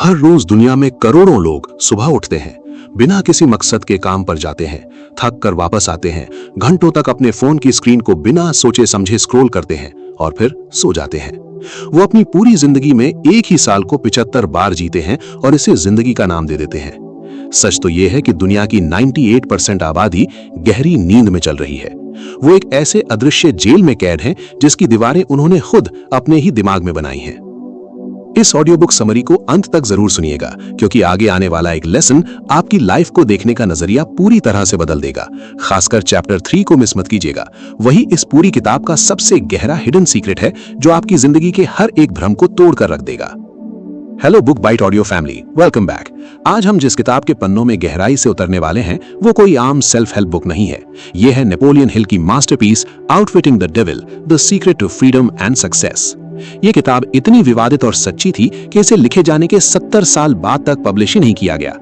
हर रोज दुनिया में करोड़ों लोग सुबह उठते हैं, बिना किसी मकसद के काम पर जाते हैं, थक कर वापस आते हैं, घंटों तक अपने फोन की स्क्रीन को बिना सोचे समझे स्क्रॉल करते हैं और फिर सो जाते हैं। वो अपनी पूरी जिंदगी में एक ही साल को 75 बार जीते हैं और इसे जिंदगी का नाम दे देते हैं। सच तो यह है कि दुनिया की 98% आबादी गहरी नींद में चल रही है। वो एक ऐसे अदृश्य जेल में कैद हैं जिसकी दीवारें उन्होंने खुद अपने ही दिमाग में बनाई हैं। इस ऑडियो बुक समरी को अंत तक जरूर सुनिएगा, क्योंकि आगे आने वाला एक लेसन आपकी लाइफ को देखने का नजरिया पूरी तरह से बदल देगा। खासकर चैप्टर 3 को मिस मत कीजिएगा। वही इस पूरी किताब का सबसे गहरा हिडन सीक्रेट है जो आपकी जिंदगी के हर एक भ्रम को तोड़ कर रख देगा। Hello Book Bite audio family, welcome back. आज हम जिस किताब के पन्नों में गहराई से उतरने वाले हैं वो कोई आम सेल्फ हेल्प बुक नहीं है। यह है नेपोलियन हिल की masterpiece outwitting the devil, the secret to freedom and success. यह किताब इतनी विवादित और सच्ची थी कि इसे लिखे जाने के 70 साल बाद तक पब्लिश ही नहीं किया गया।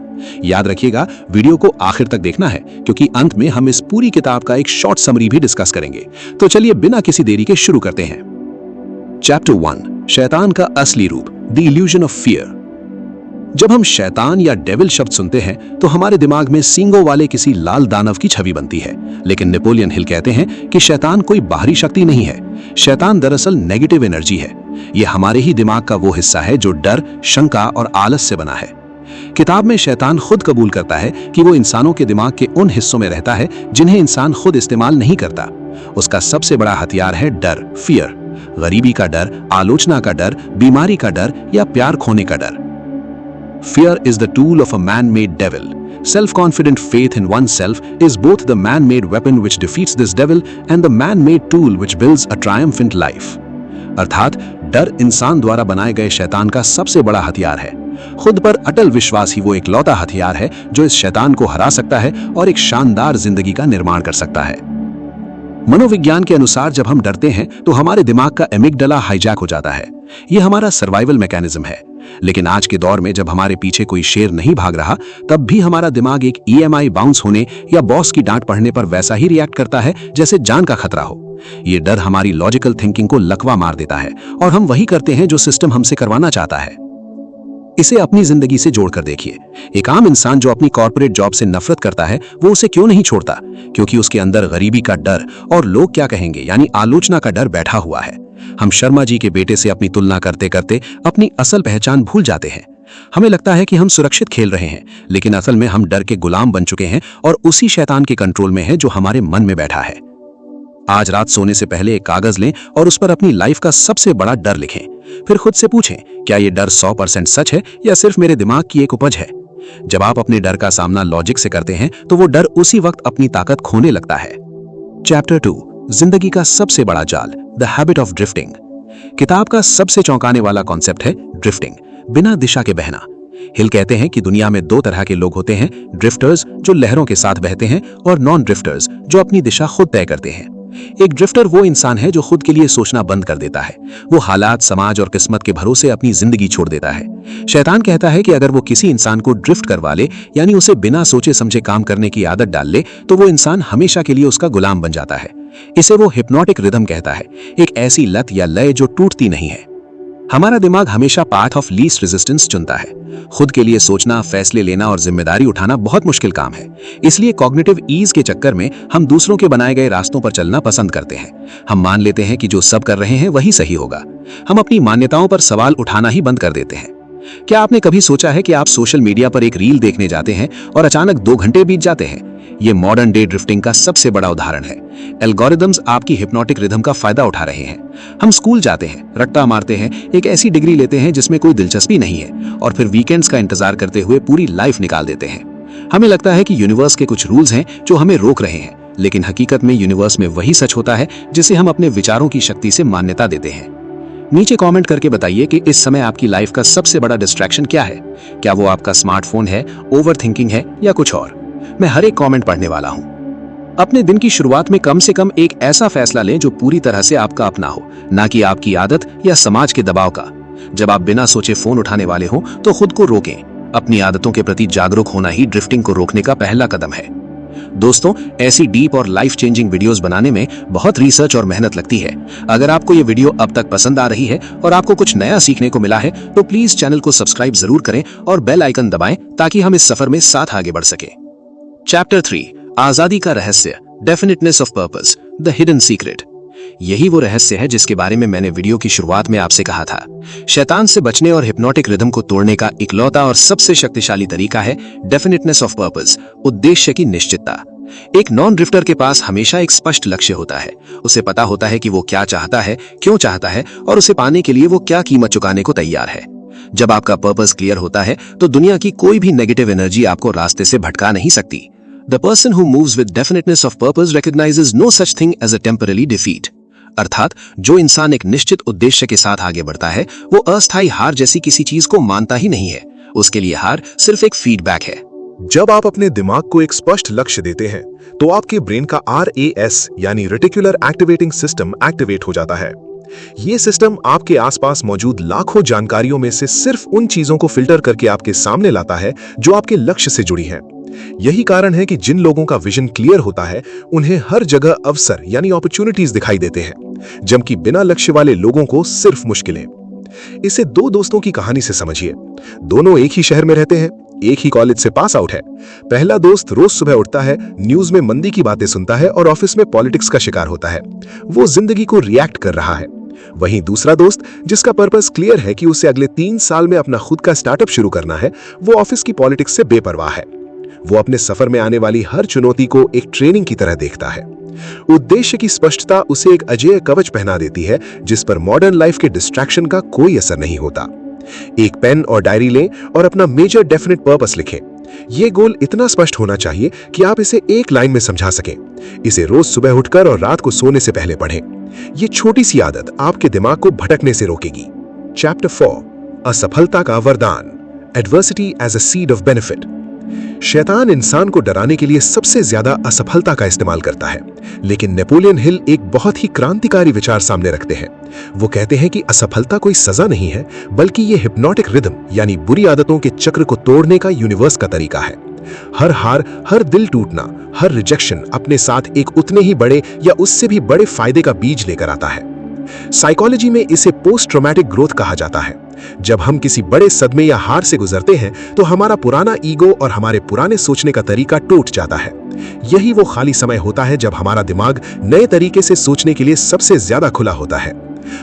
याद रखिएगा, वीडियो को आखिर तक देखना है, क्योंकि अंत में हम इस पूरी किताब का एक शॉर्ट समरी भी डिस्कस करेंगे। तो चलिए बिना किसी देरी के शुरू करते हैं। चैप्टर 1, शैतान का असली रूप, द इल्यूजन ऑफ फियर। जब हम शैतान या डेविल शब्द सुनते हैं तो हमारे दिमाग में सींगों वाले किसी लाल दानव की छवि बनती है, लेकिन नेपोलियन हिल कहते हैं कि शैतान कोई बाहरी शक्ति नहीं है। शैतान दरअसल नेगेटिव एनर्जी है। यह हमारे ही दिमाग का वो हिस्सा है जो डर, शंका और आलस से बना है। किताब में शैतान खुद कबूल करता है कि वो इंसानों के दिमाग के उन हिस्सों में रहता है जिन्हें इंसान खुद इस्तेमाल नहीं करता। उसका सबसे बड़ा हथियार है डर, फियर। गरीबी का डर, आलोचना का डर, बीमारी का डर या प्यार खोने का डर। Fear is the tool of a man-made devil. Self-confident faith in oneself is both the man-made weapon which defeats this devil and the man-made tool which builds a triumphant life. अर्थात डर इंसान द्वारा बनाए गए शैतान का सबसे बड़ा हथियार है। खुद पर अटल विश्वास ही वो एक लौता हथियार है जो इस शैतान को हरा सकता है और एक शानदार जिंदगी का निर्माण कर सकता है। मनोविज्ञान के अनुसार जब हम डरते हैं तो हमारे दिमाग का एमिगडाला हाईजैक हो जाता है। यह हमारा सर्वाइवल मैकेनिज्म है। लेकिन आज के दौर में जब हमारे पीछे कोई शेर नहीं भाग रहा, तब भी हमारा दिमाग एक EMI बाउंस होने या बॉस की डांट पड़ने पर वैसा ही रिएक्ट करता है जैसे जान का खतरा हो। ये डर हमारी लॉजिकल थिंकिंग को लकवा मार देता है और हम वही करते हैं जो सिस्टम हमसे करवाना चाहता है। इसे अपनी जिंदगी से जोड़कर देखिए। एक आम इंसान जो अपनी कॉर्पोरेट जॉब से नफरत करता है, वो उसे क्यों नहीं छोड़ता? क्योंकि उसके अंदर गरीबी का डर और लोग क्या कहेंगे यानी आलोचना का डर बैठा हुआ है। हम शर्मा जी के बेटे से अपनी तुलना करते करते अपनी असल पहचान भूल जाते हैं। हमें लगता है कि हम सुरक्षित खेल रहे हैं, लेकिन असल में हम डर के गुलाम बन चुके हैं और उसी शैतान के कंट्रोल में है जो हमारे मन में बैठा है। आज रात सोने से पहले एक कागज लें और उस पर अपनी लाइफ का सबसे बड़ा डर लिखें। फिर खुद से पूछें, क्या ये डर 100% सच है या सिर्फ मेरे दिमाग की एक उपज है? जब आप अपने डर का सामना लॉजिक से करते हैं तो वो डर उसी वक्त अपनी ताकत खोने लगता है। चैप्टर 2, जिंदगी का सबसे बड़ा जाल, द हैबिट ऑफ ड्रिफ्टिंग। किताब का सबसे चौंकाने वाला कॉन्सेप्ट है ड्रिफ्टिंग, बिना दिशा के बहना। हिल कहते हैं कि दुनिया में 2 तरह के लोग होते हैं, ड्रिफ्टर्स जो लहरों के साथ बहते हैं और नॉन ड्रिफ्टर्स जो अपनी दिशा खुद तय करते हैं। एक ड्रिफ्टर वो इंसान है जो खुद के लिए सोचना बंद कर देता है। वो हालात, समाज और किस्मत के भरोसे अपनी जिंदगी छोड़ देता है। शैतान कहता है कि अगर वो किसी इंसान को ड्रिफ्ट करवा ले यानी उसे बिना सोचे समझे काम करने की आदत डाल ले, तो वो इंसान हमेशा के लिए उसका गुलाम बन जाता है। इसे वो हिप्नोटिक रिदम कहता है, एक ऐसी लत या लय जो टूटती नहीं है। हमारा दिमाग हमेशा पाथ ऑफ लीस्ट रेजिस्टेंस चुनता है। खुद के लिए सोचना, फैसले लेना और जिम्मेदारी उठाना बहुत मुश्किल काम है। इसलिए कॉग्निटिव ईज के चक्कर में हम दूसरों के बनाए गए रास्तों पर चलना पसंद करते हैं। हम मान लेते हैं कि जो सब कर रहे हैं वही सही होगा। हम अपनी मान्यताओं पर सवाल उठाना ही बंद कर देते हैं। क्या आपने कभी सोचा है कि आप सोशल मीडिया पर एक रील देखने जाते हैं और अचानक 2 घंटे बीत जाते हैं? ये मॉडर्न डे ड्रिफ्टिंग का सबसे बड़ा उदाहरण है। एल्गोरिदम्स आपकी हिप्नोटिक रिदम का फायदा उठा रहे हैं। हम स्कूल जाते हैं, रट्टा मारते हैं, एक ऐसी डिग्री लेते हैं जिसमें कोई दिलचस्पी नहीं है और फिर वीकेंड्स का इंतजार करते हुए पूरी लाइफ निकाल देते हैं। हमें लगता है कि यूनिवर्स के कुछ रूल्स हैं जो हमें रोक रहे हैं, लेकिन हकीकत में यूनिवर्स में वही सच होता है जिसे हम अपने विचारों की शक्ति से मान्यता देते हैं। नीचे कमेंट करके बताइए कि इस समय आपकी लाइफ का सबसे बड़ा डिस्ट्रैक्शन क्या है। क्या वो आपका स्मार्टफोन है, ओवरथिंकिंग है या कुछ और? मैं हर एक कमेंट पढ़ने वाला हूं। अपने दिन की शुरुआत में कम से कम एक ऐसा फैसला लें जो पूरी तरह से आपका अपना हो, ना कि आपकी आदत या समाज के दबाव का। जब आप बिना सोचे फोन उठाने वाले हो तो खुद को रोकें। अपनी आदतों के प्रति जागरूक होना ही ड्रिफ्टिंग को रोकने का पहला कदम है। दोस्तों, ऐसी डीप और लाइफ चेंजिंग वीडियोस बनाने में बहुत रिसर्च और मेहनत लगती है। अगर आपको ये वीडियो अब तक पसंद आ रही है और आपको कुछ नया सीखने को मिला है तो प्लीज चैनल को सब्सक्राइब जरूर करें और बेल आइकन दबाएं ताकि हम इस सफर में साथ आगे बढ़ सके। चैप्टर 3, आजादी का रहस्य, definiteness of purpose, the hidden secret. यही वो रहस्य है जिसके बारे में मैंने वीडियो की शुरुआत में आपसे कहा था। शैतान से बचने और हिप्नोटिक रिदम को तोड़ने का इकलौता और सबसे शक्तिशाली तरीका है डेफिनेटनेस ऑफ पर्पस, उद्देश्य की निश्चितता। एक नॉन ड्रिफ्टर के पास हमेशा एक स्पष्ट लक्ष्य होता है। उसे पता होता है कि वो क्या चाहता है, क्यों चाहता है और उसे पाने के लिए वो क्या कीमत चुकाने को तैयार है। जब आपका पर्पस क्लियर होता है तो दुनिया की कोई भी नेगेटिव एनर्जी आपको रास्ते से भटका नहीं सकती। The person who moves with definiteness of purpose recognizes no such thing as a temporary defeat. अर्थात जो इंसान एक निश्चित उद्देश्य के साथ आगे बढ़ता है वो अस्थायी हार जैसी किसी चीज को मानता ही नहीं है। उसके लिए हार सिर्फ एक फीडबैक है। जब आप अपने दिमाग को एक स्पष्ट लक्ष्य देते हैं तो आपके ब्रेन का RAS यानी रेटिकुलर एक्टिवेटिंग सिस्टम एक्टिवेट हो जाता है। ये सिस्टम आपके आसपास मौजूद लाखों जानकारियों में से सिर्फ उन चीजों को फिल्टर करके आपके सामने लाता है जो आपके लक्ष्य से जुड़ी हैं। यही कारण है कि जिन लोगों का विजन क्लियर होता है उन्हें हर जगह अवसर यानी अपॉर्चुनिटीज दिखाई देते हैं, जबकि बिना लक्ष्य वाले लोगों को सिर्फ मुश्किलें। इसे दो दोस्तों की कहानी से समझिए। दोनों एक ही शहर में रहते हैं, एक ही कॉलेज से पास आउट है। पहला दोस्त रोज सुबह उठता है, न्यूज में मंदी की बातें सुनता है और ऑफिस में पॉलिटिक्स का शिकार होता है। वो जिंदगी को रिएक्ट कर रहा है। वहीं दूसरा दोस्त, जिसका पर्पस क्लियर है कि उसे अगले 3 साल में अपना खुद का स्टार्टअप शुरू करना है, वो ऑफिस की पॉलिटिक्स से बेपरवाह है। वो अपने सफर में आने वाली हर चुनौती को एक ट्रेनिंग की तरह देखता है। उद्देश्य की स्पष्टता उसे एक अजेय कवच पहना देती है जिस पर मॉडर्न लाइफ के डिस्ट्रैक्शन का कोई असर नहीं होता। एक पेन और डायरी लें और अपना मेजर डेफिनेट पर्पस लिखें। यह गोल इतना स्पष्ट होना चाहिए कि आप इसे एक लाइन में समझा सकें। इसे रोज सुबह उठकर और रात को सोने से पहले पढ़ें। यह छोटी सी आदत आपके दिमाग को भटकने से रोकेगी। चैप्टर 4, असफलता का वरदान, adversity as a seed of benefit. शैतान इंसान को डराने के लिए सबसे ज्यादा असफलता का इस्तेमाल करता है, लेकिन नेपोलियन हिल एक बहुत ही क्रांतिकारी विचार सामने रखते हैं। वो कहते हैं कि असफलता कोई सजा नहीं है, बल्कि ये हिप्नोटिक रिदम यानी बुरी आदतों के चक्र को तोड़ने का यूनिवर्स का तरीका है। हर हार, हर दिल टूटना, हर रिजेक्शन अपने साथ एक उतने ही बड़े या उससे भी बड़े फायदे का बीज लेकर आता है। साइकोलॉजी में इसे पोस्ट ट्रॉमेटिक ग्रोथ कहा जाता है। जब हम किसी बड़े सदमे या हार से गुजरते हैं तो हमारा पुराना ईगो और हमारे पुराने सोचने का तरीका टूट जाता है। यही वो खाली समय होता है जब हमारा दिमाग नए तरीके से सोचने के लिए सबसे ज्यादा खुला होता है।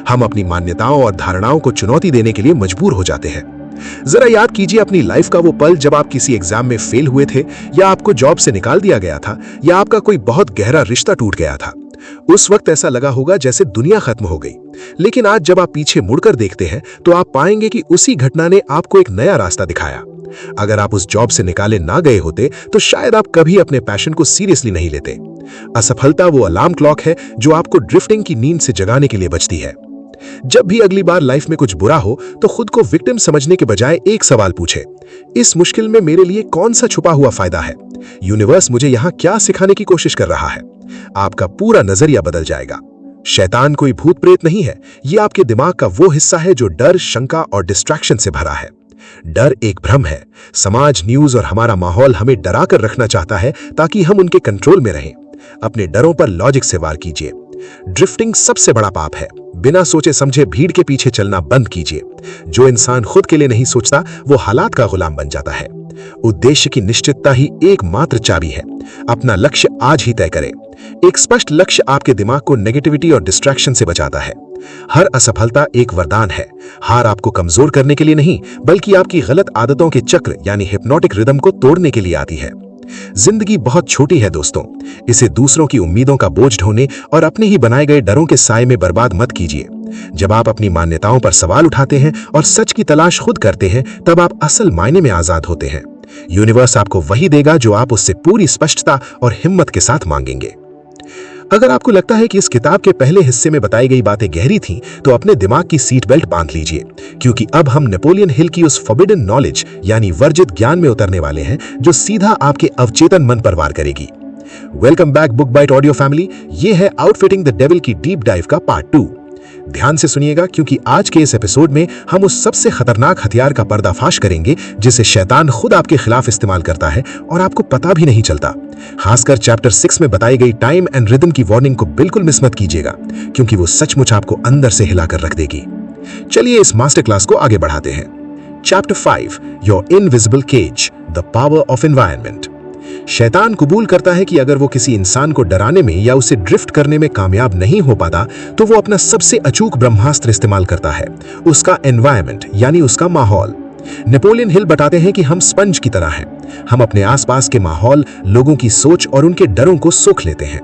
हम अपनी मान्यताओं और धारणाओं को चुनौती देने के लिए मजबूर हो जाते हैं। जरा याद कीजिए अपनी लाइफ का वो पल जब आप किसी एग्जाम में फेल हुए थे, या आपको जॉब से निकाल दिया गया था, या आपका कोई बहुत गहरा रिश्ता टूट गया था। उस वक्त ऐसा लगा होगा जैसे दुनिया खत्म हो गई। लेकिन आज जब आप पीछे मुड़कर देखते हैं तो आप पाएंगे कि उसी घटना ने आपको एक नया रास्ता दिखाया। अगर आप उस जॉब से निकाले ना गए होते तो शायद आप कभी अपने पैशन को सीरियसली नहीं लेते। असफलता वो अलार्म क्लॉक है जो आपको ड्रिफ्टिंग की नींद से जगाने के लिए बजती है। जब भी अगली बार लाइफ में कुछ बुरा हो तो खुद को विक्टिम समझने के बजाय एक सवाल पूछे, इस मुश्किल में मेरे लिए कौन सा छुपा हुआ फायदा है? यूनिवर्स मुझे यहाँ क्या सिखाने की कोशिश कर रहा है? आपका पूरा नजरिया बदल जाएगा। शैतान कोई भूत प्रेत नहीं है, ये आपके दिमाग का वो हिस्सा है जो डर, शंका और डिस्ट्रैक्शन से भरा है। डर एक भ्रम है। समाज, न्यूज और हमारा माहौल हमें डरा कर रखना चाहता है ताकि हम उनके कंट्रोल में रहें। अपने डरों पर लॉजिक से वार कीजिए। ड्रिफ्टिंग सबसे बड़ा पाप है। बिना सोचे समझे भीड़ के पीछे चलना बंद कीजिए। जो इंसान खुद के लिए नहीं सोचता वो हालात का गुलाम बन जाता है। उद्देश्य की निश्चितता ही एकमात्र चाबी है। अपना लक्ष्य आज ही तय करें। एक स्पष्ट लक्ष्य आपके दिमाग को नेगेटिविटी और डिस्ट्रैक्शन से बचाता है। हर असफलता एक वरदान है। हार आपको कमजोर करने के लिए नहीं, बल्कि आपकी गलत आदतों के चक्र यानी हिप्नोटिक रिदम को तोड़ने के लिए आती है। जिंदगी बहुत छोटी है दोस्तों, इसे दूसरों की उम्मीदों का बोझ ढोने और अपने ही बनाए गए डरों के साए में बर्बाद मत कीजिए। जब आप अपनी मान्यताओं पर सवाल उठाते हैं और सच की तलाश खुद करते हैं, तब आप असल मायने में आजाद होते हैं। यूनिवर्स आपको वही देगा जो आप उससे पूरी स्पष्टता और हिम्मत के साथ मांगेंगे। अगर आपको लगता है कि इस किताब के पहले हिस्से में बताई गई बातें गहरी थीं, तो अपने दिमाग की सीट बेल्ट बांध लीजिए, क्योंकि अब हम नेपोलियन हिल की उस फॉरबिडन नॉलेज यानी वर्जित ज्ञान में उतरने वाले हैं जो सीधा आपके अवचेतन मन पर वार करेगी। Welcome back Book Bite audio family. ये है आउटफिटिंग द डेविल की डीप डाइव का पार्ट 2। ध्यान से सुनिएगा, क्योंकि आज के इस एपिसोड में हम उस सबसे खतरनाक हथियार का पर्दाफाश करेंगे जिसे शैतान खुद आपके खिलाफ इस्तेमाल करता है और आपको पता भी नहीं चलता। खासकर चैप्टर 6 में बताई गई टाइम एंड रिदम की वार्निंग को बिल्कुल मिस मत कीजिएगा, क्योंकि वो सचमुच आपको अंदर से हिलाकर रख देगी। चलिए इस मास्टर क्लास को आगे बढ़ाते हैं। Chapter 5, your invisible cage, the power of environment. शैतान कबूल करता है कि अगर वो किसी इंसान को डराने में या उसे ड्रिफ्ट करने में कामयाब नहीं हो पाता, तो वो अपना सबसे अचूक ब्रह्मास्त्र इस्तेमाल करता है, उसका एनवायरनमेंट यानी उसका माहौल। नेपोलियन हिल बताते हैं कि हम स्पंज की तरह हैं। हम अपने आसपास के माहौल, लोगों की सोच और उनके डरों को सोख लेते हैं।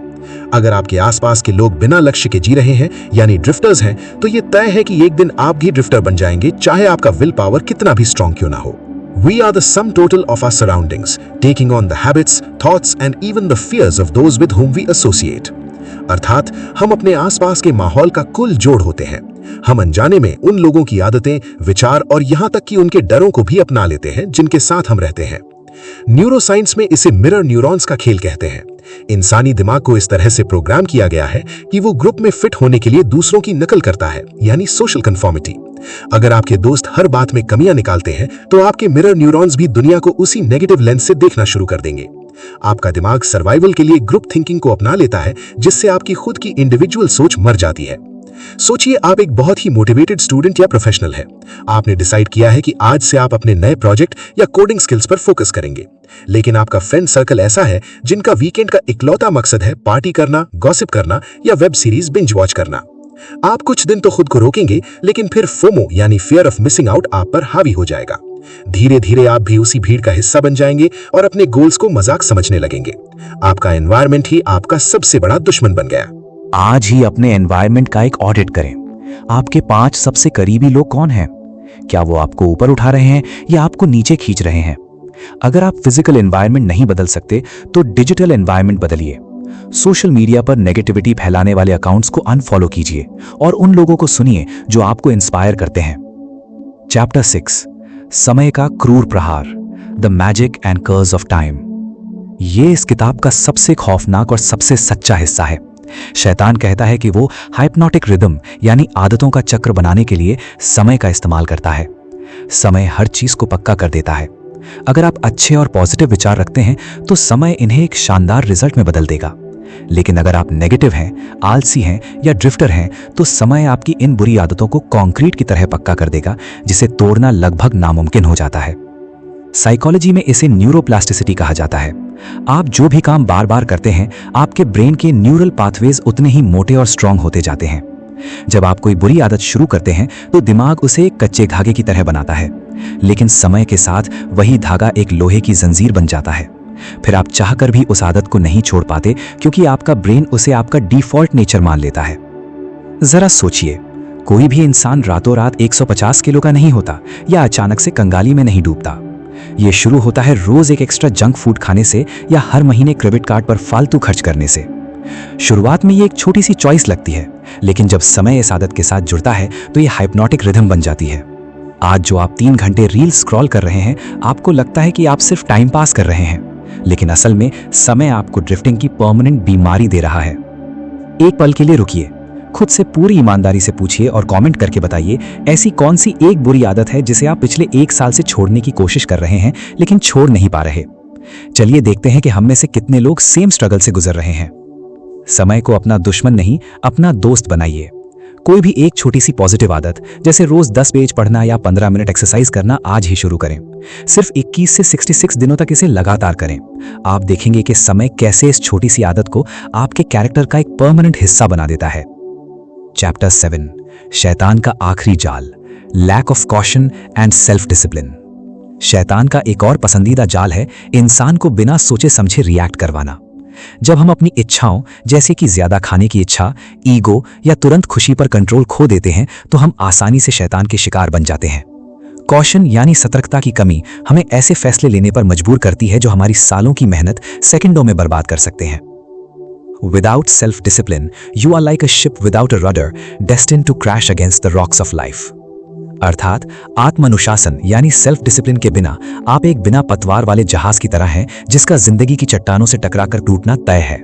अगर आपके आसपास के लोग बिना लक्ष्य के जी रहे हैं यानी ड्रिफ्टर्स हैं, तो ये तय है कि एक दिन आप भी ड्रिफ्टर बन जाएंगे, चाहे आपका विल पावर कितना भी स्ट्रांग क्यों ना हो। We are the sum total of our surroundings, taking on the habits, thoughts and even the fears of those with whom we associate. अर्थात हम अपने आसपास के माहौल का कुल जोड़ होते हैं। हम अनजाने में उन लोगों की आदतें, विचार और यहाँ तक कि उनके डरों को भी अपना लेते हैं जिनके साथ हम रहते हैं। न्यूरोसाइंस में इसे मिरर न्यूरॉन्स का खेल कहते हैं। इंसानी दिमाग को इस तरह से प्रोग्राम किया गया है कि वो ग्रुप में फिट होने के लिए दूसरों की नकल करता है, यानी सोशल कंफॉर्मिटी। अगर आपके दोस्त हर बात में कमियां निकालते हैं, तो आपके मिरर न्यूरॉन्स भी दुनिया को उसी नेगेटिव लेंस से देखना शुरू कर देंगे। आपका दिमाग सर्वाइवल के लिए ग्रुप थिंकिंग को अपना लेता है, जिससे आपकी खुद की इंडिविजुअल सोच मर जाती है। सोचिए, आप एक बहुत ही मोटिवेटेड स्टूडेंट या प्रोफेशनल है। आपने डिसाइड किया है कि आज से आप अपने नए प्रोजेक्ट या कोडिंग स्किल्स पर फोकस करेंगे, लेकिन आपका फ्रेंड सर्कल ऐसा है जिनका वीकेंड का इकलौता मकसद है पार्टी करना, गॉसिप करना या वेब सीरीज बिंज वॉच करना। आप कुछ दिन तो खुद को रोकेंगे, लेकिन फिर फोमो यानी फियर ऑफ मिसिंग आउट आप पर हावी हो जाएगा। धीरे धीरे आप भी उसी भीड़ का हिस्सा बन जाएंगे और अपने गोल्स को मजाक समझने लगेंगे। आपका एनवायरनमेंट ही आपका सबसे बड़ा दुश्मन बन गया। आज ही अपने एनवायरनमेंट का एक ऑडिट करें। आपके 5 सबसे करीबी लोग कौन हैं? क्या वो आपको ऊपर उठा रहे हैं या आपको नीचे खींच रहे हैं? अगर आप फिजिकल एनवायरनमेंट नहीं बदल सकते, तो डिजिटल एनवायरनमेंट बदलिए। सोशल मीडिया पर नेगेटिविटी फैलाने वाले अकाउंट्स को अनफॉलो कीजिए और उन लोगों को सुनिए जो आपको इंस्पायर करते हैं। चैप्टर 6, समय का क्रूर प्रहार, the magic and curse of time. ये इस किताब का सबसे खौफनाक और सबसे सच्चा हिस्सा है। शैतान कहता है कि वो हाइप्नोटिक रिदम यानी आदतों का चक्र बनाने के लिए समय का इस्तेमाल करता है। समय हर चीज को पक्का कर देता है। अगर आप अच्छे और पॉजिटिव विचार रखते हैं, तो समय इन्हें एक शानदार रिजल्ट में बदल देगा। लेकिन अगर आप नेगेटिव हैं, आलसी हैं या ड्रिफ्टर हैं, तो समय आपकी इन बुरी आदतों को कंक्रीट की तरह पक्का कर देगा, जिसे तोड़ना लगभग नामुमकिन हो जाता है। साइकोलॉजी में इसे न्यूरोप्लास्टिसिटी कहा जाता है। आप जो भी काम बार बार करते हैं, आपके ब्रेन के न्यूरल पाथवेज उतने ही मोटे और स्ट्रांग होते जाते हैं। जब आप कोई बुरी आदत शुरू करते हैं, तो दिमाग उसे एक कच्चे धागे की तरह बनाता है, लेकिन समय के साथ वही धागा एक लोहे की जंजीर बन जाता है। फिर आप चाहकर भी उस आदत को नहीं छोड़ पाते, क्योंकि आपका ब्रेन उसे आपका डिफॉल्ट नेचर मान लेता है। जरा सोचिए, कोई भी इंसान रातों रात 150 किलो का नहीं होता या अचानक से कंगाली में नहीं डूबता। ये शुरू होता है रोज एक एक्स्ट्रा जंक फूड खाने से या हर महीने क्रेडिट कार्ड पर फालतू खर्च करने से। शुरुआत में ये एक छोटी सी चॉइस लगती है, लेकिन जब समय इस आदत के साथ जुड़ता है, तो ये हाइप्नोटिक रिदम बन जाती है। आज जो आप 3 घंटे रील स्क्रॉल कर रहे हैं, आपको लगता है कि आप सिर्फ टाइम पास कर रहे हैं, लेकिन असल में समय आपको ड्रिफ्टिंग की परमानेंट बीमारी दे रहा है। एक पल के लिए रुकिए, खुद से पूरी ईमानदारी से पूछिए और कमेंट करके बताइए, ऐसी कौन सी एक बुरी आदत है जिसे आप पिछले 1 साल से छोड़ने की कोशिश कर रहे हैं, लेकिन छोड़ नहीं पा रहे। चलिए देखते हैं कि हम में से कितने लोग सेम स्ट्रगल से गुजर रहे हैं। समय को अपना दुश्मन नहीं, अपना दोस्त बनाइए। कोई भी एक छोटी सी पॉजिटिव आदत, जैसे रोज 10 पेज पढ़ना या 15 मिनट एक्सरसाइज करना, आज ही शुरू करें। सिर्फ 21 से 66 दिनों तक इसे लगातार करें। आप देखेंगे कि समय कैसे इस छोटी सी आदत को आपके कैरेक्टर का एक परमानेंट हिस्सा बना देता है। चैप्टर 7, शैतान का आखिरी जाल, lack of caution and self discipline. शैतान का एक और पसंदीदा जाल है इंसान को बिना सोचे समझे रिएक्ट करवाना। जब हम अपनी इच्छाओं, जैसे कि ज्यादा खाने की इच्छा, ईगो या तुरंत खुशी पर कंट्रोल खो देते हैं, तो हम आसानी से शैतान के शिकार बन जाते हैं। कॉशन यानी सतर्कता की कमी हमें ऐसे फैसले लेने पर मजबूर करती है जो हमारी सालों की मेहनत सेकंडों में बर्बाद कर सकते हैं। Without self-discipline, you are like a ship without a rudder, destined to crash against the rocks of life. अर्थात आत्मानुशासन यानी सेल्फ डिसिप्लिन के बिना आप एक बिना पतवार वाले जहाज की तरह हैं, जिसका जिंदगी की चट्टानों से टकराकर टूटना तय है।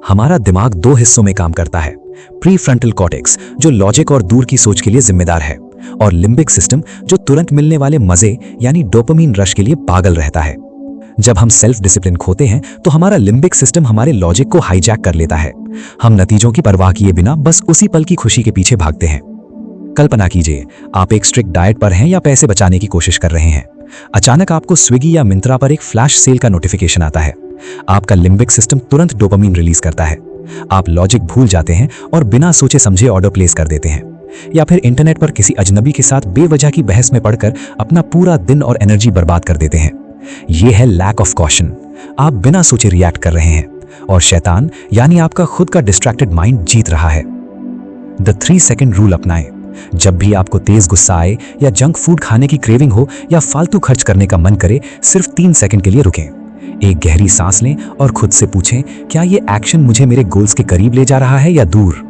हमारा दिमाग 2 हिस्सों में काम करता है, प्री फ्रंटल कॉर्टेक्स जो लॉजिक और दूर की सोच के लिए जिम्मेदार है, और लिम्बिक सिस्टम जो तुरंत मिलने वाले मजे यानी डोपामीन रश के लिए पागल रहता है। जब हम सेल्फ डिसिप्लिन खोते हैं तो हमारा लिम्बिक सिस्टम हमारे लॉजिक को हाईजैक कर लेता है। हम नतीजों की परवाह किए बिना बस उसी पल की खुशी के पीछे भागते हैं। कल्पना कीजिए, आप एक स्ट्रिक्ट डाइट पर हैं या पैसे बचाने की कोशिश कर रहे हैं। अचानक आपको स्विगी या मिंत्रा पर एक फ्लैश सेल का नोटिफिकेशन आता है। आपका लिम्बिक सिस्टम तुरंत डोपामीन रिलीज करता है। आप लॉजिक भूल जाते हैं और बिना सोचे समझे ऑर्डर प्लेस कर देते हैं, या फिर इंटरनेट पर किसी अजनबी के साथ बेवजह की बहस में पड़कर अपना पूरा दिन और एनर्जी बर्बाद कर देते हैं। यह है लैक ऑफ कॉशन। आप बिना सोचे रिएक्ट कर रहे हैं और शैतान यानी आपका खुद का डिस्ट्रैक्टेड माइंड जीत रहा है। द 3 सेकंड रूल अपनाएं। जब भी आपको तेज गुस्सा आए या जंक फूड खाने की क्रेविंग हो या फालतू खर्च करने का मन करे, सिर्फ 3 सेकंड के लिए रुकें। एक गहरी सांस लें और खुद से पूछें, क्या ये एक्शन मुझे मेरे गोल्स के करीब ले जा रहा है या दूर?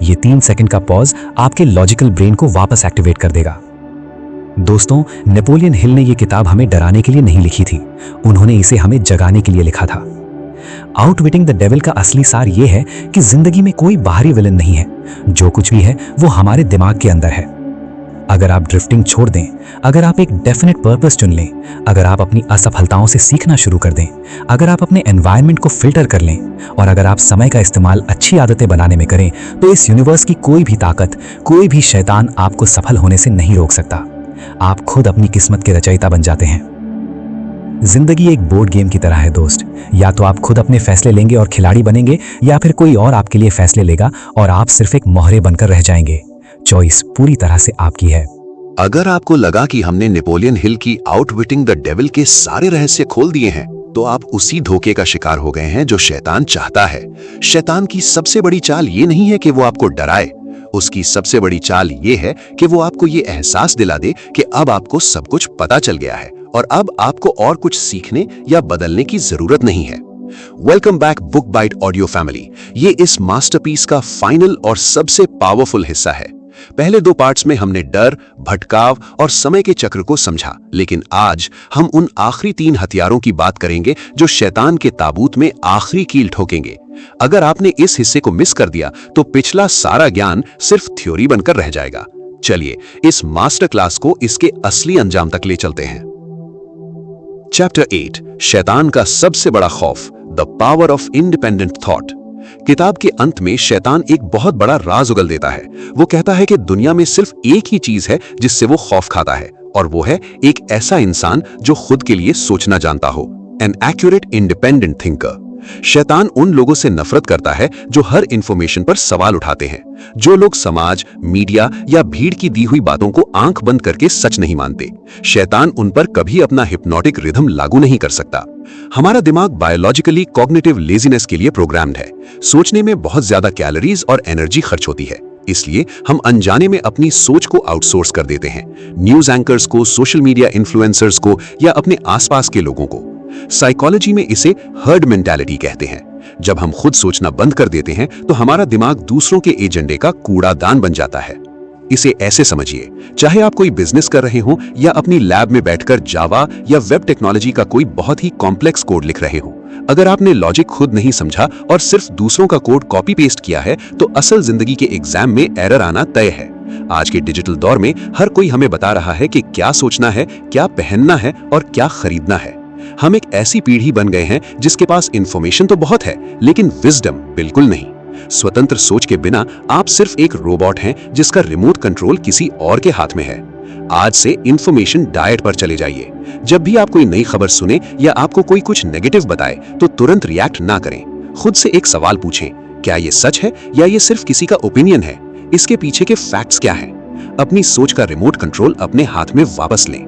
ये 3 सेकंड का पॉज आपके लॉजिकल ब्रेन को वापस एक्टिवेट कर देगा। दोस्तों, नेपोलियन हिल ने यह किताब हमें डराने के लिए नहीं लिखी थी, उन्होंने इसे हमें जगाने के लिए लिखा था। आउटविटिंग द डेविल का असली सार यह है कि जिंदगी में कोई बाहरी विलन नहीं है, जो कुछ भी है वो हमारे दिमाग के अंदर है। अगर आप ड्रिफ्टिंग छोड़ दें, अगर आप एक डेफिनेट पर्पस चुन लें, अगर आप अपनी असफलताओं से सीखना शुरू कर दें, अगर आप अपने एनवायरनमेंट को फिल्टर कर लें और अगर आप समय का इस्तेमाल अच्छी आदतें बनाने में करें, तो इस यूनिवर्स की कोई भी ताकत, कोई भी शैतान आपको सफल होने से नहीं रोक सकता। आप खुद अपनी किस्मत के रचयिता बन जाते हैं। जिंदगी एक बोर्ड गेम की तरह है दोस्त। या तो आप खुद अपने फैसले लेंगे और खिलाड़ी बनेंगे, या फिर कोई और आपके लिए फैसले लेगा और आप सिर्फ एक मोहरे बनकर रह जाएंगे। चॉइस पूरी तरह से आपकी है। अगर आपको लगा कि हमने नेपोलियन हिल की आउटविटिंग द डेविल के सारे रहस्य खोल दिए हैं, तो आप उसी धोखे का शिकार हो गए हैं जो शैतान चाहता है। शैतान की सबसे बड़ी चाल ये नहीं है कि वो आपको डराए, उसकी सबसे बड़ी चाल ये है कि वो आपको ये एहसास दिला दे कि अब आपको सब कुछ पता चल गया है और अब आपको और कुछ सीखने या बदलने की जरूरत नहीं है। Welcome back Book Bite audio family. ये इस मास्टरपीस का फाइनल और सबसे पावरफुल हिस्सा है। पहले 2 पार्ट्स में हमने डर, भटकाव और समय के चक्र को समझा, लेकिन आज हम उन आखिरी 3 हथियारों की बात करेंगे जो शैतान के ताबूत में आखिरी कील ठोकेंगे। अगर आपने इस हिस्से को मिस कर दिया तो पिछला सारा ज्ञान सिर्फ थ्योरी बनकर रह जाएगा। चलिए इस मास्टर क्लास को इसके असली अंजाम तक ले चलते हैं। चैप्टर 8, शैतान का सबसे बड़ा खौफ, the power of independent thought. किताब के अंत में शैतान एक बहुत बड़ा राज उगल देता है। वो कहता है कि दुनिया में सिर्फ एक ही चीज है जिससे वो खौफ खाता है, और वो है एक ऐसा इंसान जो खुद के लिए सोचना जानता हो, एन एक्यूरेट इंडिपेंडेंट थिंकर। शैतान उन लोगों से नफरत करता है जो हर इंफॉर्मेशन पर सवाल उठाते हैं, जो लोग समाज, मीडिया या भीड़ की दी हुई बातों को आंख बंद करके सच नहीं मानते। शैतान उन पर कभी अपना हिप्नोटिक रिदम लागू नहीं कर सकता। हमारा दिमाग बायोलॉजिकली कॉग्निटिव लेजीनेस के लिए प्रोग्राम्ड है। सोचने में बहुत ज्यादा कैलोरीज और एनर्जी खर्च होती है, इसलिए हम अनजाने में अपनी सोच को आउटसोर्स कर देते हैं, न्यूज एंकर्स को, सोशल मीडिया इन्फ्लुएंसर्स को या अपने आसपास के लोगों को। साइकोलॉजी में इसे हर्ड मेंटालिटी कहते हैं। जब हम खुद सोचना बंद कर देते हैं तो हमारा दिमाग दूसरों के एजेंडे का कूड़ादान बन जाता है। इसे ऐसे समझिए, चाहे आप कोई बिजनेस कर रहे हो या अपनी लैब में बैठकर जावा या वेब टेक्नोलॉजी का कोई बहुत ही कॉम्प्लेक्स कोड लिख रहे हो, अगर आपने लॉजिक खुद नहीं समझा और सिर्फ दूसरों का कोड कॉपी पेस्ट किया है तो असल जिंदगी के एग्जाम में एरर आना तय है। आज के डिजिटल दौर में हर कोई हमें बता रहा है कि क्या सोचना है, क्या पहनना है और क्या खरीदना है। हम एक ऐसी पीढ़ी बन गए हैं जिसके पास इंफॉर्मेशन तो बहुत है, लेकिन विजडम बिल्कुल नहीं। स्वतंत्र सोच के बिना आप सिर्फ एक रोबोट हैं जिसका रिमोट कंट्रोल किसी और के हाथ में है। आज से इंफॉर्मेशन डाइट पर चले जाइए। जब भी आप कोई नई खबर सुने या आपको कोई कुछ नेगेटिव बताए तो तुरंत रिएक्ट ना करें। खुद से एक सवाल पूछें, क्या ये सच है या ये सिर्फ किसी का ओपिनियन है? इसके पीछे के फैक्ट्स क्या हैं? अपनी सोच का रिमोट कंट्रोल अपने हाथ में वापस लें।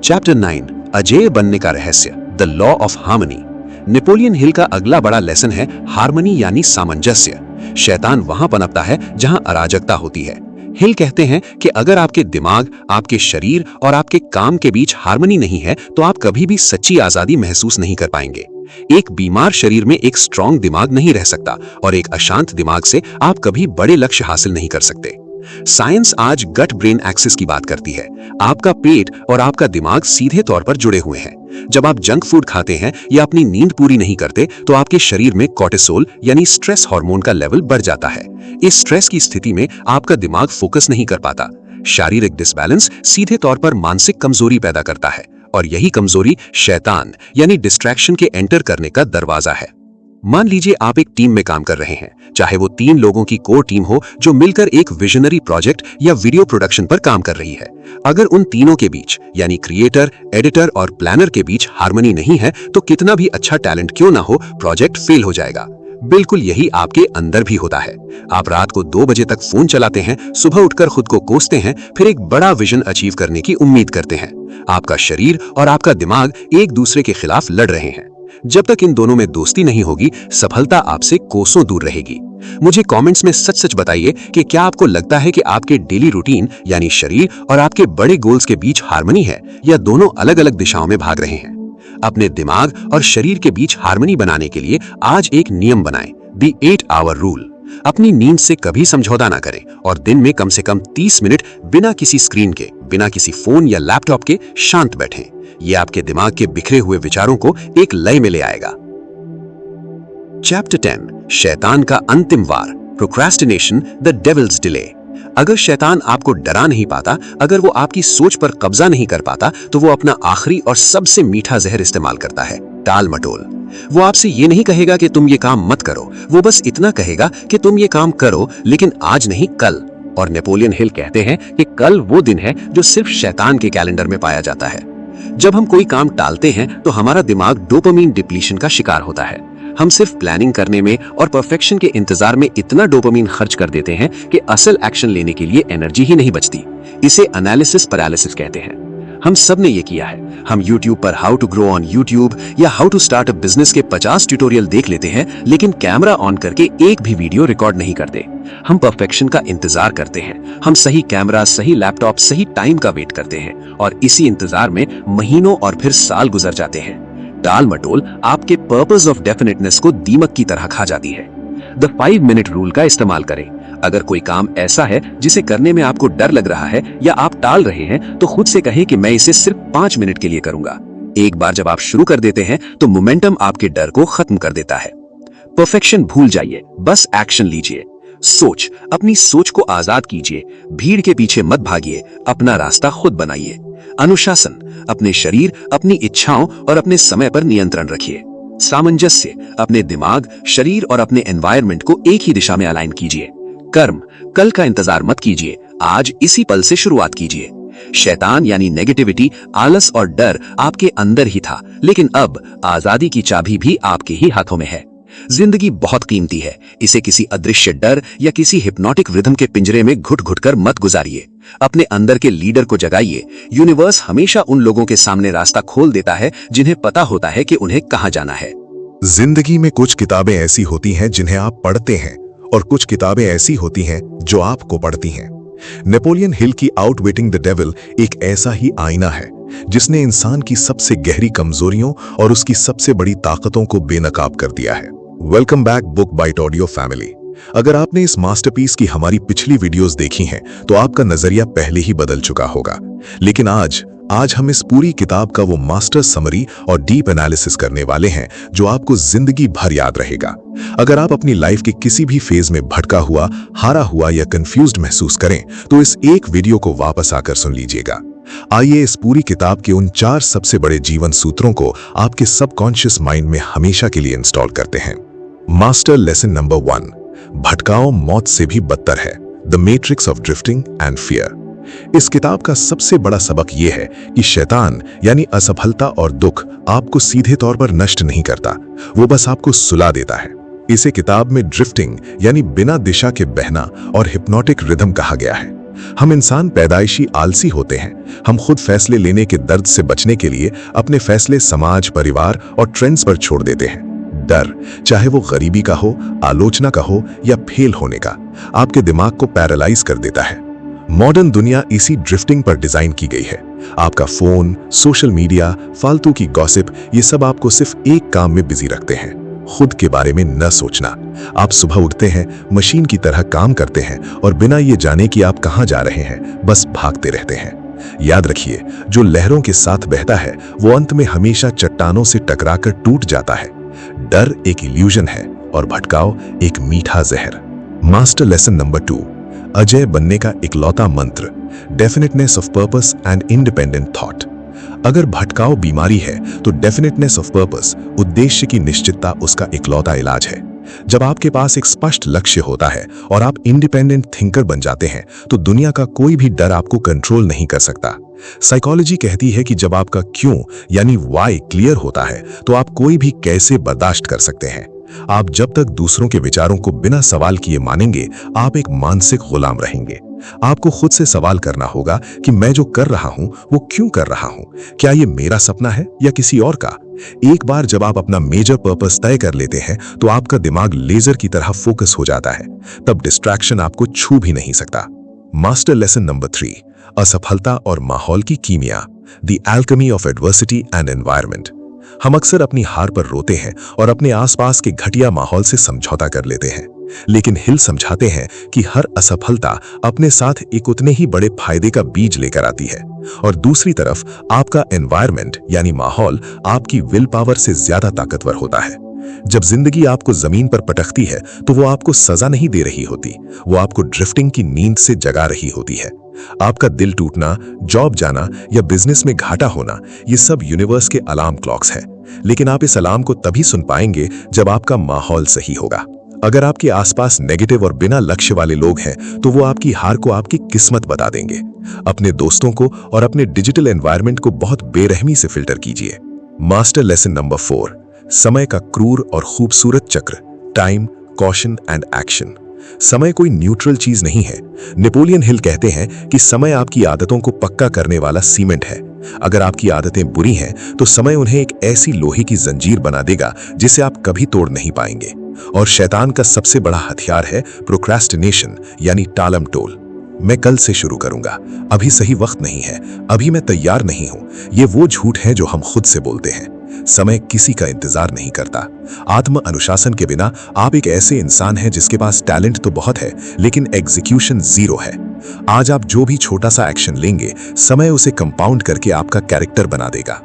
चैप्टर 9, अजेय बनने का रहस्य, the law of harmony. Napoleon Hill का अगला बड़ा लेसन है हार्मनी यानी सामंजस्य। शैतान वहां पनपता है जहां अराजकता होती है। हिल कहते हैं कि अगर आपके दिमाग, आपके शरीर और आपके काम के बीच हार्मनी नहीं है तो आप कभी भी सच्ची आजादी महसूस नहीं कर पाएंगे। एक बीमार शरीर में एक स्ट्रॉन्ग दिमाग नहीं रह सकता और एक अशांत दिमाग से आप कभी बड़े लक्ष्य हासिल नहीं कर सकते। साइंस आज गट ब्रेन एक्सिस की बात करती है। आपका पेट और आपका दिमाग सीधे तौर पर जुड़े हुए हैं। जब आप जंक फूड खाते हैं या अपनी नींद पूरी नहीं करते तो आपके शरीर में कोर्टिसोल यानी स्ट्रेस हार्मोन का लेवल बढ़ जाता है। इस स्ट्रेस की स्थिति में आपका दिमाग फोकस नहीं कर पाता। शारीरिक डिसबैलेंस सीधे तौर पर मानसिक कमजोरी पैदा करता है और यही कमजोरी शैतान यानी डिस्ट्रैक्शन के एंटर करने का दरवाजा है। मान लीजिए आप एक टीम में काम कर रहे हैं, चाहे वो 3 लोगों की कोर टीम हो जो मिलकर एक विजनरी प्रोजेक्ट या वीडियो प्रोडक्शन पर काम कर रही है। अगर उन तीनों के बीच यानी क्रिएटर, एडिटर और प्लानर के बीच हार्मनी नहीं है तो कितना भी अच्छा टैलेंट क्यों ना हो, प्रोजेक्ट फेल हो जाएगा। बिल्कुल यही आपके अंदर भी होता है। आप रात को 2 बजे तक फोन चलाते हैं, सुबह उठकर खुद को कोसते हैं, फिर एक बड़ा विजन अचीव करने की उम्मीद करते हैं। आपका शरीर और आपका दिमाग एक दूसरे के खिलाफ लड़ रहे हैं। जब तक इन दोनों में दोस्ती नहीं होगी, सफलता आपसे कोसों दूर रहेगी। मुझे कमेंट्स में सच सच बताइए कि क्या आपको लगता है कि आपके डेली रूटीन यानी शरीर और आपके बड़े गोल्स के बीच हार्मनी है या दोनों अलग अलग दिशाओं में भाग रहे हैं। अपने दिमाग और शरीर के बीच हार्मनी बनाने के लिए आज एक नियम बनाएं, द 8 आवर रूल। अपनी नींद से कभी समझौता ना करें और दिन में कम से कम 30 मिनट बिना किसी स्क्रीन के, बिना किसी फोन या लैपटॉप के शांत बैठें। ये आपके दिमाग के बिखरे हुए विचारों को एक लय में ले आएगा। चैप्टर 10, शैतान का अंतिम वार, प्रोक्रेस्टिनेशन द डेविल्स डिले। अगर शैतान आपको डरा नहीं पाता, अगर वो आपकी सोच पर कब्जा नहीं कर पाता, तो वो अपना आखिरी और सबसे मीठा जहर इस्तेमाल करता है, टाल मटोल। वो आपसे ये नहीं कहेगा कि तुम ये काम मत करो, वो बस इतना कहेगा कि तुम ये काम करो लेकिन आज नहीं कल। और नेपोलियन हिल कहते हैं कि कल वो दिन है जो सिर्फ शैतान के कैलेंडर में पाया जाता है। जब हम कोई काम टालते हैं तो हमारा दिमाग डोपामीन डिप्लीशन का शिकार होता है। हम सिर्फ प्लानिंग करने में और परफेक्शन के इंतजार में इतना डोपामीन खर्च कर देते हैं कि असल एक्शन लेने के लिए एनर्जी ही नहीं बचती। इसे एनालिसिस पैरालिसिस कहते हैं। हम सब ने ये किया है। हम YouTube पर how to grow on YouTube या how to start a business के 50 ट्यूटोरियल देख लेते हैं, लेकिन कैमरा ऑन करके एक भी वीडियो रिकॉर्ड नहीं करते। हम परफेक्शन का इंतजार करते हैं। हम सही कैमरा, सही लैपटॉप, सही टाइम का वेट करते हैं और इसी इंतजार में महीनों और फिर साल गुजर जाते हैं। टाल मटोल आपके पर्पस ऑफ डेफिनेटनेस को दीमक की तरह खा जाती है। द 5 मिनट रूल का इस्तेमाल करें। अगर कोई काम ऐसा है जिसे करने में आपको डर लग रहा है या आप टाल रहे हैं, तो खुद से कहें कि मैं इसे सिर्फ 5 मिनट के लिए करूंगा। एक बार जब आप शुरू कर देते हैं तो मोमेंटम आपके डर को खत्म कर देता है। परफेक्शन भूल जाइए, बस एक्शन लीजिए। सोच, अपनी सोच को आजाद कीजिए। भीड़ के पीछे मत भागिए, अपना रास्ता खुद बनाइए। अनुशासन, अपने शरीर, अपनी इच्छाओं और अपने समय पर नियंत्रण रखिए। सामंजस्य, अपने दिमाग, शरीर और अपने एनवायरनमेंट को एक ही दिशा में अलाइन कीजिए। कर्म, कल का इंतजार मत कीजिए, आज इसी पल से शुरुआत कीजिए। शैतान यानी नेगेटिविटी, आलस और डर आपके अंदर ही था, लेकिन अब आजादी की चाबी भी आपके ही हाथों में है। जिंदगी बहुत कीमती है, इसे किसी अदृश्य डर या किसी हिप्नोटिक रिदम के पिंजरे में घुट घुट कर मत गुजारिए। अपने अंदर के लीडर को जगाइए। यूनिवर्स हमेशा उन लोगों के सामने रास्ता खोल देता है जिन्हें पता होता है कि उन्हें कहां जाना है। जिंदगी में कुछ किताबें ऐसी होती हैं जिन्हें आप पढ़ते हैं और कुछ किताबें ऐसी होती हैं जो आपको पढ़ती हैं। नेपोलियन हिल की आउटविटिंग द डेविल एक ऐसा ही आईना है जिसने इंसान की सबसे गहरी कमजोरियों और उसकी सबसे बड़ी ताकतों को बेनकाब कर दिया है। Welcome back Book Bite audio family. अगर आपने इस मास्टरपीस की हमारी पिछली वीडियोस देखी हैं तो आपका नजरिया पहले ही बदल चुका होगा, लेकिन आज हम इस पूरी किताब का वो मास्टर समरी और डीप एनालिसिस करने वाले हैं जो आपको जिंदगी भर याद रहेगा। अगर आप अपनी लाइफ के किसी भी फेज में भटका हुआ, हारा हुआ या कंफ्यूज्ड महसूस करें तो इस एक वीडियो को वापस आकर सुन लीजिएगा। आइए इस पूरी किताब के उन 4 सबसे बड़े जीवन सूत्रों को आपके सबकॉन्शियस माइंड में हमेशा के लिए इंस्टॉल करते हैं। मास्टर लेसन नंबर 1, भटकाओ मौत से भी बदतर है, the matrix of drifting and fear. इस किताब का सबसे बड़ा सबक यह है कि शैतान यानी असफलता और दुख आपको सीधे तौर पर नष्ट नहीं करता, वो बस आपको सुला देता है। इसे किताब में ड्रिफ्टिंग यानी बिना दिशा के बहना और हिप्नोटिक रिदम कहा गया है। हम इंसान पैदाइशी आलसी होते हैं। हम खुद फैसले लेने के दर्द से बचने के लिए अपने फैसले समाज, परिवार और ट्रेंड्स पर छोड़ देते हैं। डर, चाहे वो गरीबी का हो, आलोचना का हो या फेल होने का, आपके दिमाग को पैरालाइज कर देता है। मॉडर्न दुनिया इसी ड्रिफ्टिंग पर डिजाइन की गई है। आपका फोन, सोशल मीडिया, फालतू की गॉसिप, ये सब आपको सिर्फ एक काम में बिजी रखते हैं, खुद के बारे में न सोचना। आप सुबह उठते हैं, मशीन की तरह काम करते हैं और बिना ये जाने कि आप कहां जा रहे हैं बस भागते रहते हैं। याद रखिए, जो लहरों के साथ बहता है वो अंत में हमेशा चट्टानों से टकराकर टूट जाता है। डर एक इल्यूजन है और भटकाव एक मीठा जहर। मास्टर लेसन नंबर 2, अजय बनने का इकलौता मंत्र, definiteness of purpose and independent thought. अगर भटकाव बीमारी है तो डेफिनेटनेस ऑफ पर्पस, उद्देश्य की निश्चितता, उसका इकलौता इलाज है। जब आपके पास एक स्पष्ट लक्ष्य होता है और आप इंडिपेंडेंट थिंकर बन जाते हैं तो दुनिया का कोई भी डर आपको कंट्रोल नहीं कर सकता। साइकोलॉजी कहती है कि जब आपका क्यों यानी व्हाई क्लियर होता है तो आप कोई भी कैसे बर्दाश्त कर सकते हैं। आप जब तक दूसरों के विचारों को बिना सवाल किए मानेंगे, आप एक मानसिक गुलाम रहेंगे। आपको खुद से सवाल करना होगा कि मैं जो कर रहा हूं वो क्यों कर रहा हूं? क्या ये मेरा सपना है या किसी और का? एक बार जब आप अपना मेजर पर्पस तय कर लेते हैं तो आपका दिमाग लेजर की तरह फोकस हो जाता है। तब डिस्ट्रैक्शन आपको छू भी नहीं सकता। मास्टर लेसन नंबर 3, असफलता और माहौल की कीमिया, the alchemy of adversity and environment. हम अक्सर अपनी हार पर रोते हैं और अपने आसपास के घटिया माहौल से समझौता कर लेते हैं, लेकिन हिल समझाते हैं कि हर असफलता अपने साथ एक उतने ही बड़े फायदे का बीज लेकर आती है। और दूसरी तरफ आपका एनवायरनमेंट यानी माहौल आपकी विल पावर से ज्यादा ताकतवर होता है। जब जिंदगी आपको जमीन पर पटकती है तो वो आपको सजा नहीं दे रही होती, वो आपको ड्रिफ्टिंग की नींद से जगा रही होती है। आपका दिल टूटना, जॉब जाना या बिजनेस में घाटा होना, ये सब यूनिवर्स के अलार्म क्लॉक्स हैं। लेकिन आप इस अलार्म को तभी सुन पाएंगे जब आपका माहौल सही होगा। अगर आपके आसपास नेगेटिव और बिना लक्ष्य वाले लोग हैं तो वो आपकी हार को आपकी किस्मत बता देंगे। अपने दोस्तों को और अपने डिजिटल एनवायरनमेंट को बहुत बेरहमी से फिल्टर कीजिए। मास्टर लेसन नंबर 4, समय का क्रूर और खूबसूरत चक्र, टाइम, कॉशन एंड एक्शन। समय कोई न्यूट्रल चीज नहीं है। नेपोलियन हिल कहते हैं कि समय आपकी आदतों को पक्का करने वाला सीमेंट है। अगर आपकी आदतें बुरी हैं तो समय उन्हें एक ऐसी लोहे की जंजीर बना देगा जिसे आप कभी तोड़ नहीं पाएंगे। और शैतान का सबसे बड़ा हथियार है प्रोक्रेस्टिनेशन यानी टालम टोल। मैं कल से शुरू करूंगा, अभी सही वक्त नहीं है, अभी मैं तैयार नहीं हूं। ये वो झूठ है जो हम खुद से बोलते हैं। समय किसी का इंतजार नहीं करता। आत्म अनुशासन के बिना आप एक ऐसे इंसान हैं जिसके पास टैलेंट तो बहुत है लेकिन एग्जीक्यूशन जीरो है। आज आप जो भी छोटा सा एक्शन लेंगे, समय उसे कंपाउंड करके आपका कैरेक्टर बना देगा।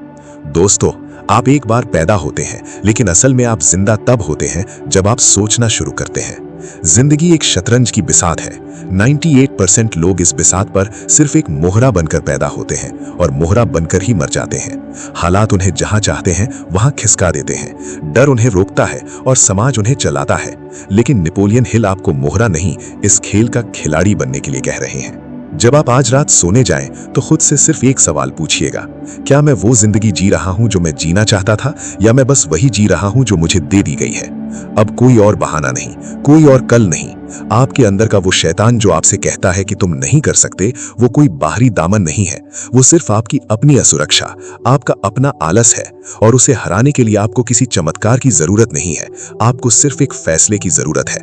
दोस्तों, आप एक बार पैदा होते हैं लेकिन असल में आप जिंदा तब होते हैं जब आप सोचना शुरू करते हैं। जिंदगी एक शतरंज की बिसात है। 98% लोग इस बिसात पर सिर्फ एक मोहरा बनकर पैदा होते हैं और मोहरा बनकर ही मर जाते हैं। हालात उन्हें जहां चाहते हैं वहां खिसका देते हैं, डर उन्हें रोकता है और समाज उन्हें चलाता है। लेकिन नेपोलियन हिल आपको मोहरा नहीं, इस खेल का खिलाड़ी बनने के लिए कह रहे हैं। जब आप आज रात सोने जाएं तो खुद से सिर्फ एक सवाल पूछिएगा, क्या मैं वो जिंदगी जी रहा हूं जो मैं जीना चाहता था, या मैं बस वही जी रहा हूं जो मुझे दे दी गई है। अब कोई और बहाना नहीं, कोई और कल नहीं। आपके अंदर का वो शैतान जो आपसे कहता है कि तुम नहीं कर सकते, वो कोई बाहरी दामन नहीं है, वो सिर्फ आपकी अपनी असुरक्षा, आपका अपना आलस है। और उसे हराने के लिए आपको किसी चमत्कार की जरूरत नहीं है, आपको सिर्फ एक फैसले की जरूरत है।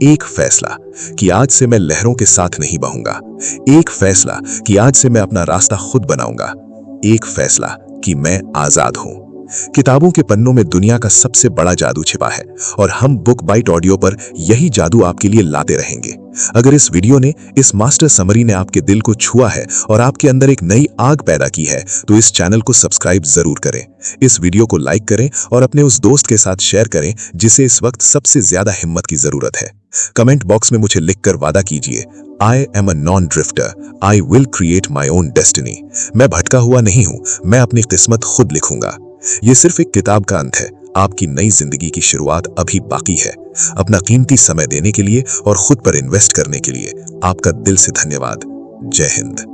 एक फैसला कि आज से मैं लहरों के साथ नहीं बहूंगा। एक फैसला कि आज से मैं अपना रास्ता खुद बनाऊंगा। एक फैसला कि मैं आजाद हूं। किताबों के पन्नों में दुनिया का सबसे बड़ा जादू छिपा है और हम बुक बाइट ऑडियो पर यही जादू आपके लिए लाते रहेंगे। अगर इस वीडियो ने, इस मास्टर समरी ने आपके दिल को छुआ है और आपके अंदर एक नई आग पैदा की है तो इस चैनल को सब्सक्राइब जरूर करें। इस वीडियो को लाइक करें और अपने उस दोस्त के साथ शेयर करें जिसे इस वक्त सबसे ज्यादा हिम्मत की जरूरत है। कमेंट बॉक्स में मुझे लिखकर वादा कीजिए, I am a non drifter, I will create my own destiny. मैं भटका हुआ नहीं हूं, मैं अपनी किस्मत खुद लिखूंगा। ये सिर्फ एक किताब का अंत है, आपकी नई जिंदगी की शुरुआत अभी बाकी है। अपना कीमती समय देने के लिए और खुद पर इन्वेस्ट करने के लिए आपका दिल से धन्यवाद। जय हिंद।